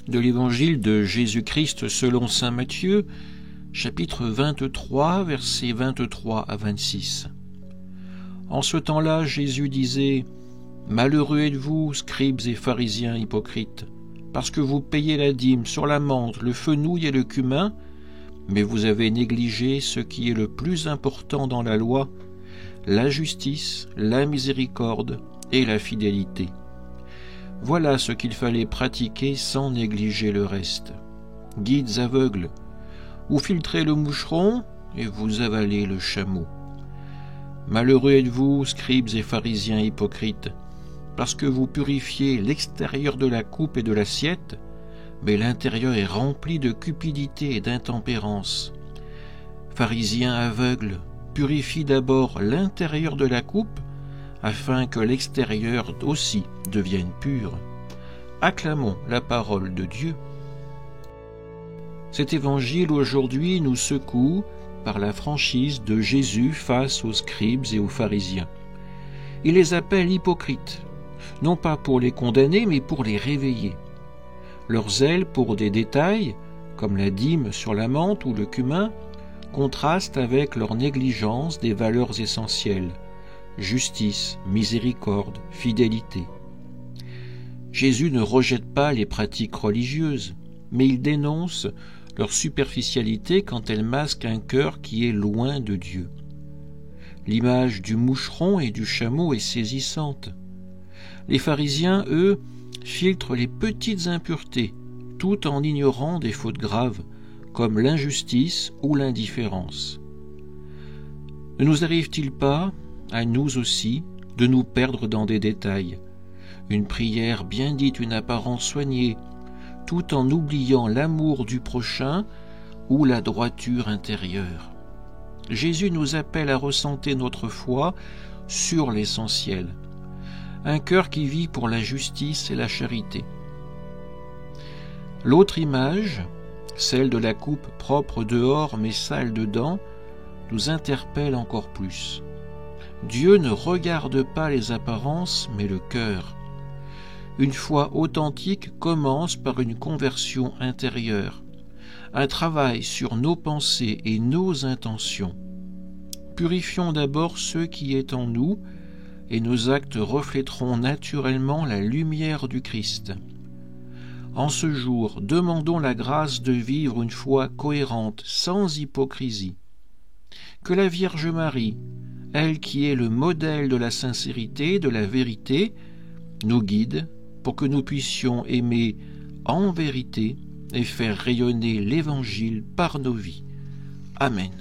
De l'évangile de Jésus-Christ selon saint Matthieu, chapitre 23, versets 23 à 26. En ce temps-là, Jésus disait : « Malheureux êtes-vous, scribes et pharisiens hypocrites, parce que vous payez la dîme sur la menthe, le fenouil et le cumin, mais vous avez négligé ce qui est le plus important dans la loi, la justice, la miséricorde et la fidélité. Voilà ce qu'il fallait pratiquer sans négliger le reste. Guides aveugles, vous filtrez le moucheron et vous avalez le chameau. Malheureux êtes-vous, scribes et pharisiens hypocrites, parce que vous purifiez l'extérieur de la coupe et de l'assiette, mais l'intérieur est rempli de cupidité et d'intempérance. Pharisiens aveugles, purifie d'abord l'intérieur de la coupe, afin que l'extérieur aussi devienne pur. Acclamons la parole de Dieu. Cet évangile aujourd'hui nous secoue par la franchise de Jésus face aux scribes et aux pharisiens. Il les appelle hypocrites, non pas pour les condamner, mais pour les réveiller. Leur zèle pour des détails, comme la dîme sur la menthe ou le cumin, contraste avec leur négligence des valeurs essentielles: justice, miséricorde, fidélité. Jésus ne rejette pas les pratiques religieuses, mais il dénonce leur superficialité quand elles masquent un cœur qui est loin de Dieu. L'image du moucheron et du chameau est saisissante. Les pharisiens, eux, filtrent les petites impuretés, tout en ignorant des fautes graves, comme l'injustice ou l'indifférence. Ne nous arrive-t-il pas, à nous aussi, de nous perdre dans des détails? Une prière bien dite, une apparence soignée, tout en oubliant l'amour du prochain ou la droiture intérieure. Jésus nous appelle à recentrer notre foi sur l'essentiel, un cœur qui vit pour la justice et la charité. L'autre image, celle de la coupe propre dehors mais sale dedans, nous interpelle encore plus. Dieu ne regarde pas les apparences, mais le cœur. Une foi authentique commence par une conversion intérieure, un travail sur nos pensées et nos intentions. Purifions d'abord ce qui est en nous, et nos actes reflèteront naturellement la lumière du Christ. En ce jour, demandons la grâce de vivre une foi cohérente, sans hypocrisie. Que la Vierge Marie, elle qui est le modèle de la sincérité, de la vérité, nous guide pour que nous puissions aimer en vérité et faire rayonner l'Évangile par nos vies. Amen.